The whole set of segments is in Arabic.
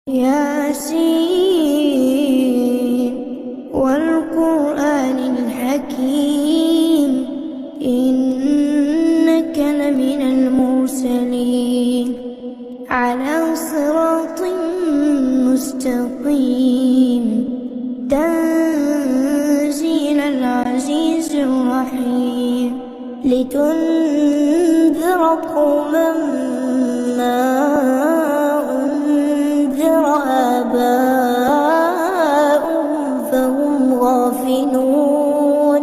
ياسين والقرآن الحكيم إنك لمن المرسلين على صراط مستقيم تنزيل العزيز الرحيم لتنذر قوما ما أنذر آباؤهم فهم غافلون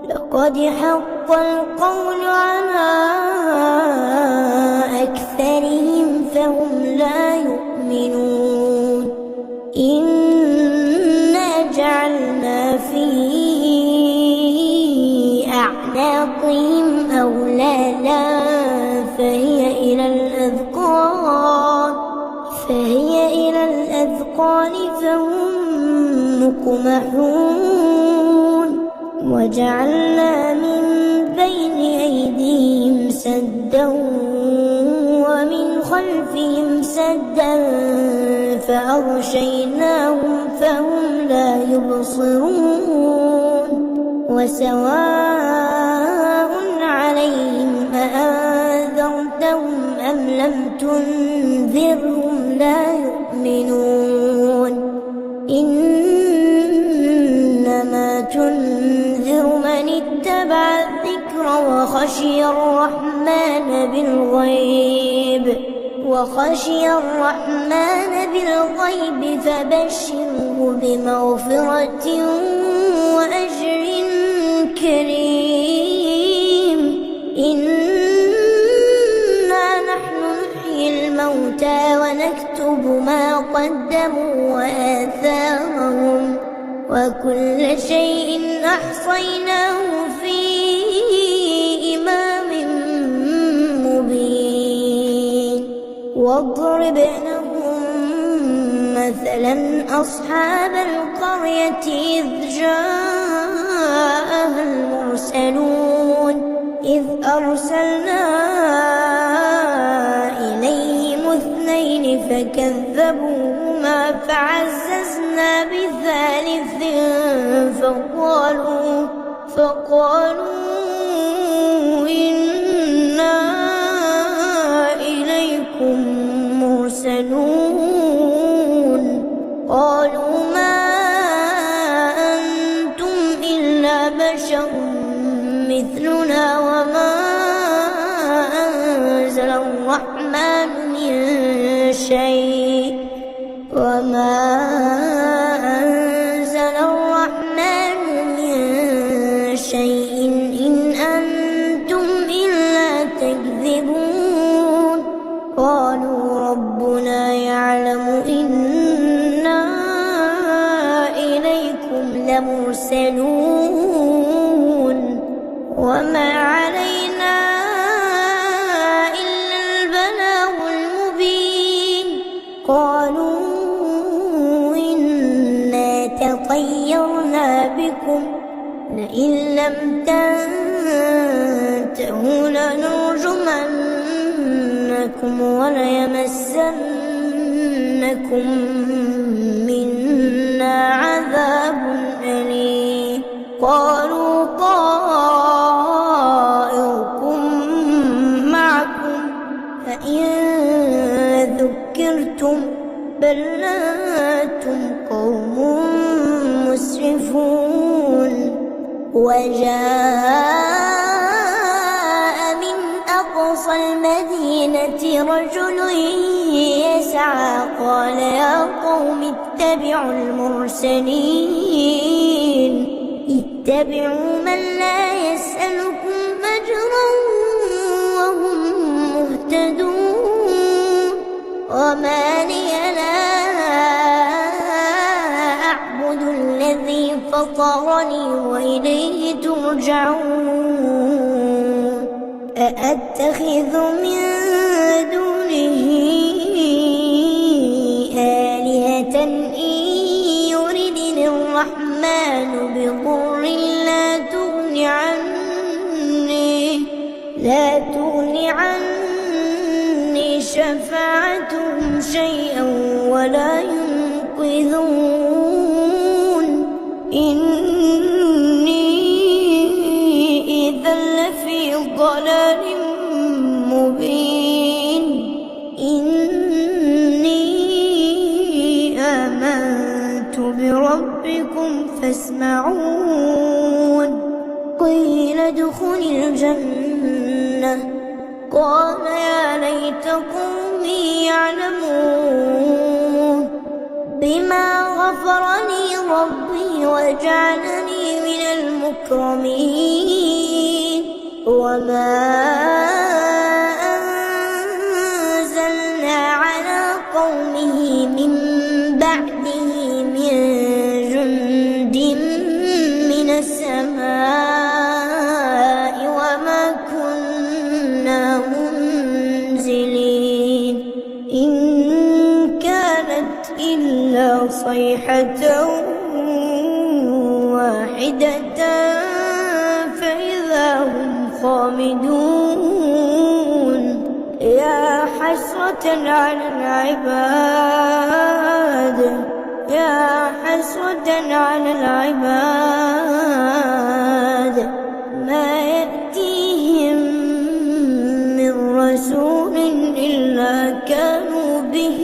لقد حق القول على أكثرهم فهم لا يؤمنون إنا جعلنا في أعناقهم أغلالا فهي إلى الأذقان فهم مقمحون وجعلنا من بين أيديهم سدا ومن خلفهم سدا فأغشيناهم فهم لا يبصرون وسواء عليهم أأنذرتهم أم لم تنذرهم لا يؤمنون إنما تنذر من اتبع الذكر وخشي الرحمن بالغيب فبشره بمغفرة وأجر كريم إنا نحن نحيي الموتى ونكتب ما قدموا وآثارهم وكل شيء أحصيناه في إمام مبين واضرب لهم مثلا أصحاب القرية إذ جاءها المرسلون إذ أرسلنا إليهم اثنين فكذبوهما فعززنا بثالث فقالوا إنا إليكم مرسلون قالوا ما أنتم إلا بشر مثلنا وما أنزل الرحمن من شيء إن أنتم إلا تكذبون قالوا ربنا يعلم إنا إليكم لمرسلون وما علينا إلا البلاغ المبين قالوا إنا تطيرنا بكم لئن لم تنتهوا لنرجمنكم وليمسنكم منا عذاب أليم قالوا طائركم معكم فإن ذكرتم بل أنتم قوم مسرفون وجاء من أقصى المدينة رجل يسعى قال يا قوم اتبعوا من لا يسألكم أجرا وهم مهتدون وما لي لا أعبد الذي فطرني وإليه ترجعون أأتخذ من دونه آلهة إن يردني الرحمن بضر لا تغني عني شفاعتهم شيئا ولا ينقذون إني إذا لفي ضلال مبين إني آمنت بربكم فاسمعون قيل ادخل الجنة قال يا ليت قومي يعلمون بما غفر لي ربي وجعلني من المكرمين وما أنزلنا على قومه من بعده من جند من السماء وما كنا منزلين إن كانت إلا صيحة واحدة فإذا هم خامدون يا حسرة على العباد يا حسرة على العباد ما يأتيهم من رسول إلا كانوا به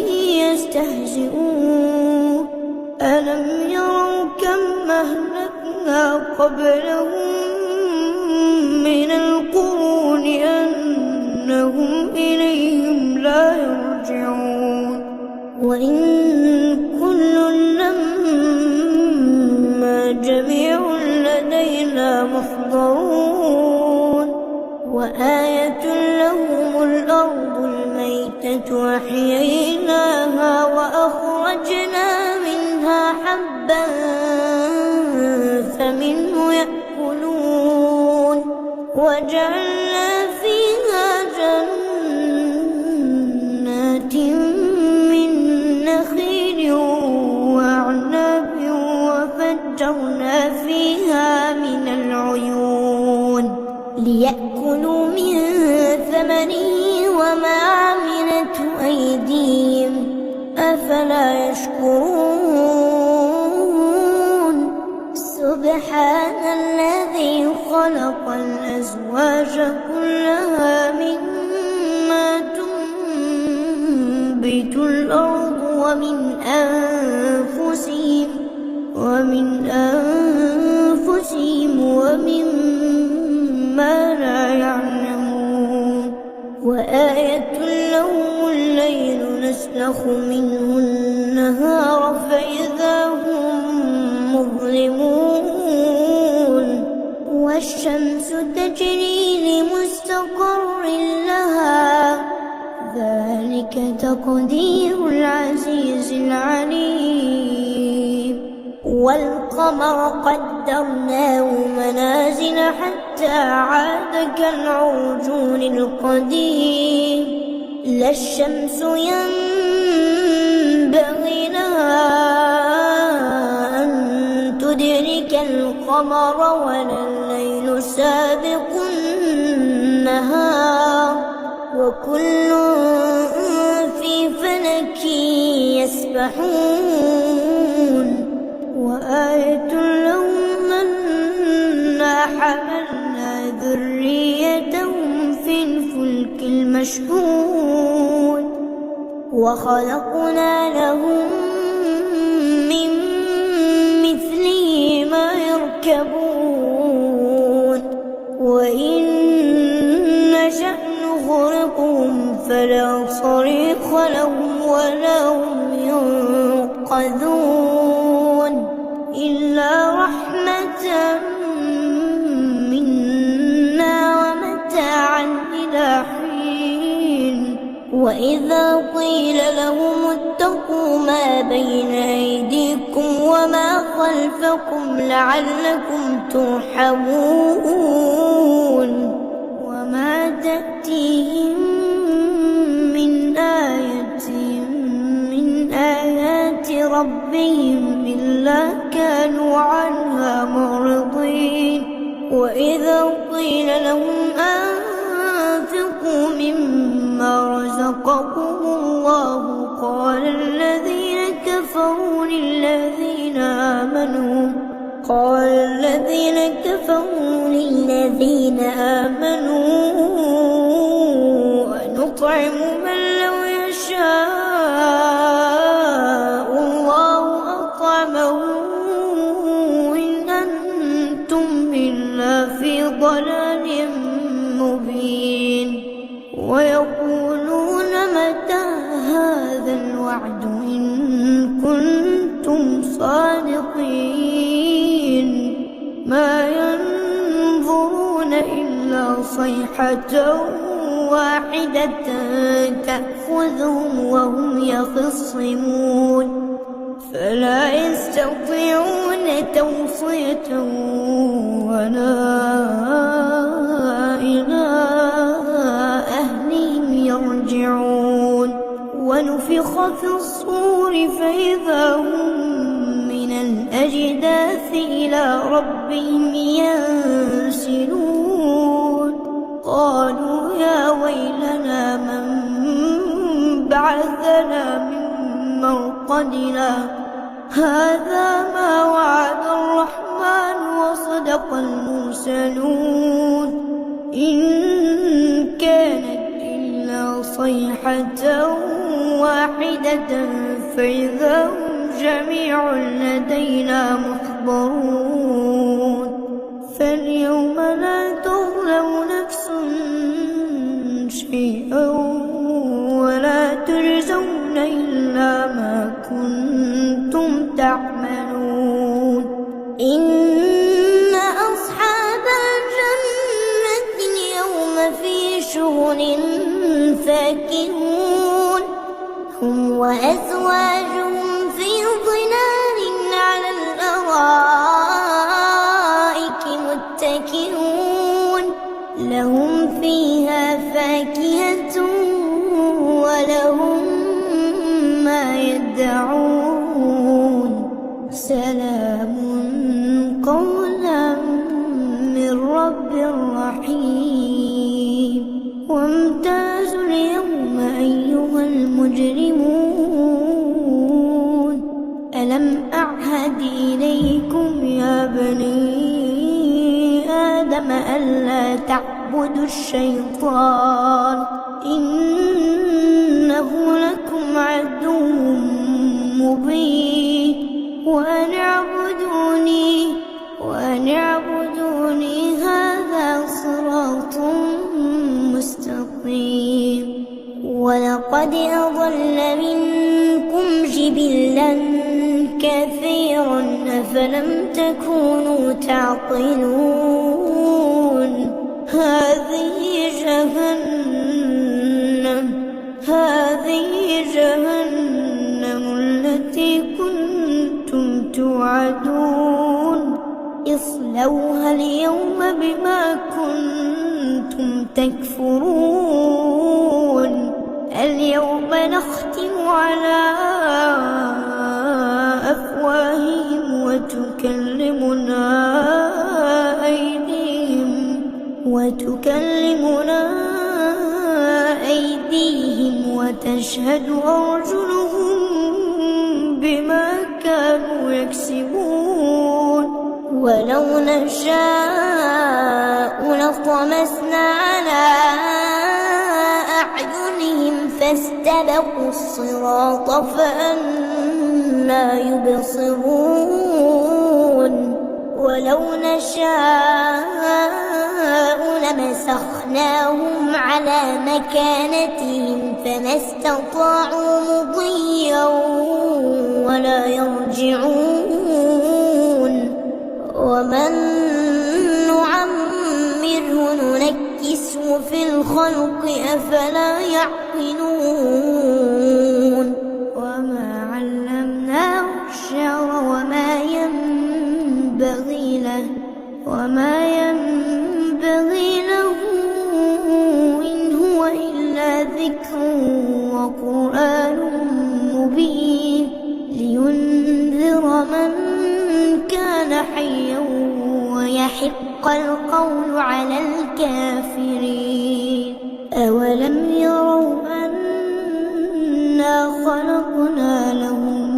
يستهزئون ألم يروا كم أهلكنا قبلهم من القرون أنهم إليهم لا يرجعون وإن كل لما جميع لدينا محضرون وآية لهم الأرض الميتة أحييناها وأخرجنا منها حبا فمنه يأكلون وجعلنا فيها جنات من نخيل وأعناب وفجرنا فيها من العيون ليأكلوا من ثمره وما عملته أيديهم أفلا يشكرون سبحان الذي خلق الأزواج كلها مما تنبت الأرض ومن أنفسهم ومما لا يعلمون وآية لهم الليل نسلخ منه النهار فإذا هم مظلمون والشمس تجري لمستقر لها ذلك تقدير العزيز العليم والقمر قدرناه منازل حتى عاد كالعرجون القديم لا الشمس ينبغي لها أن تدرك القمر ولا الليل سابق النهار وكل في فلك يسبحون وآية لهم أنا حملنا ذريتهم في الفلك المشحون وخلقنا لهم من مثله ما يركبون وإن نشأ نغرقهم فلا صريخ لهم ولا هم ينقذون إلا رحمة منا ومتاعا إلى حين وإذا قيل لهم اتقوا ما بين أيديكم وما خلفكم لعلكم ترحمون وما تأتيهم من آية من آيات ربهم إلا كانوا عنها معرضين وإذا قيل لهم أنفقوا مما رزقكم الله قال الذين كفروا للذين آمنوا أنطعم من لو يشاء الله أطعمه إن أنتم إلا في ضلال مبين ويقولون متى هذا الوعد إن كنتم صادقين ما ينظرون إلا صيحة واحدة تأخذهم وهم يخصمون فلا يستطيعون توصية ولا إلى أهلهم يرجعون ونفخ في الصور فإذا هم من الأجداث إلى ربهم ينسلون قالوا يا ويلنا من بعثنا من مرقدنا هذا ما وعد الرحمن وصدق المرسلون إن كانت إلا صيحة واحدة فإذا هم جميع لدينا محضرون فاليوم لا تظلم نفس شيئا ولا تجزون إلا ما كنتم تعملون إن أصحاب الجنة اليوم في شغل فاكهون هم وأزواجهم في ظلال على الأرائك متكئون لهم فيها فاكهة ولهم ما يدعون سلام قولا من رب رحيم وامتازوا اليوم أيها المجرمون ألم أعهد إليكم يا بني آدم ألا تعبدوا الشيطان إنه لكم عدو مبين وأن اعبدوني هذا صراط مستقيم ولقد أضل منكم جبلا كثيرا أفلم تكونوا تعقلون هذه جهنم التي كنتم توعدون اصلوها اليوم بما كنتم تكفرون اليوم نختم على أفواههم وتكلمنا أيديهم وتشهد أرجلهم بما كانوا يكسبون ولو نشاء لطمسنا على أعينهم فاستبقوا الصراط فأنى يبصرون ولو نشاء لمسخناهم على مكانتهم فما استطاعوا مضيا ولا يرجعون ومن نعمره ننكسه في الخلق أفلا يعقلون وما علمناه الشعر وما ينبغي له إن هو إلا ذكر وقرآن مبين لينذر من كان حيا ويحق القول على الكافرين أولم يروا أنا خلقنا لهم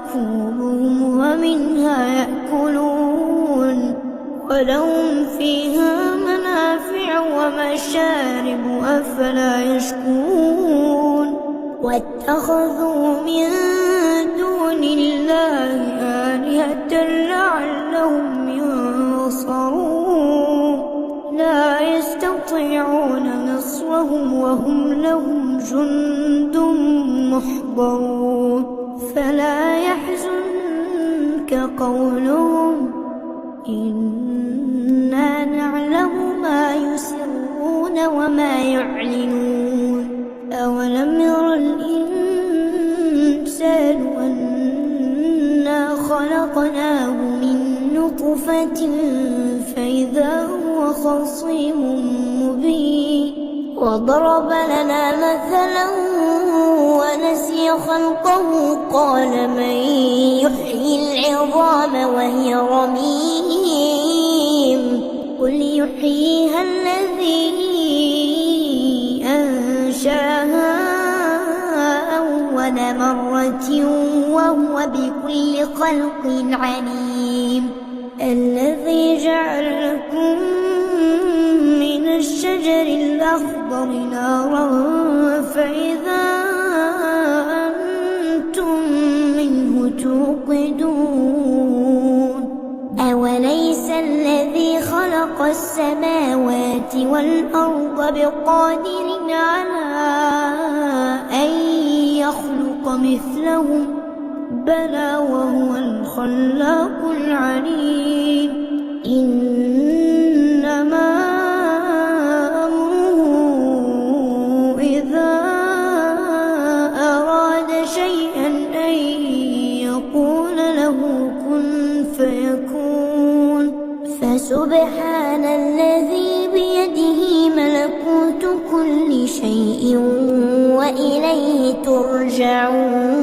ركوبهم ومنها يأكلون ولهم فيها منافع ومشارب أفلا يشكرون واتخذوا من دون الله آلهة لعلهم ينصرون لا يستطيعون نصرهم وهم لهم جند محضرون فلا يحزنك قولهم إنا نعلم ما يسرون وما يعلنون أولم ير الإنسان أنا خلقناه من نطفة فإذا هو خصيم مبين وضرب لنا مثلا ونسي خلقه قال من يحيي العظام وهي رميم قل يحييها الذي أنشاها أول مرة وهو بكل خلق عليم الذي جعل لكم من الشجر الأخضر نارا فإذا أنتم منه توقدون أوليس الذي خلق السماوات والأرض بقادر على أن يخلق مثلهم بلى وهو الخلاق العليم إنما أمره إذا أراد شيئا أن يقول له كن فيكون فسبحان الذي بيده ملكوت كل شيء وإليه ترجعون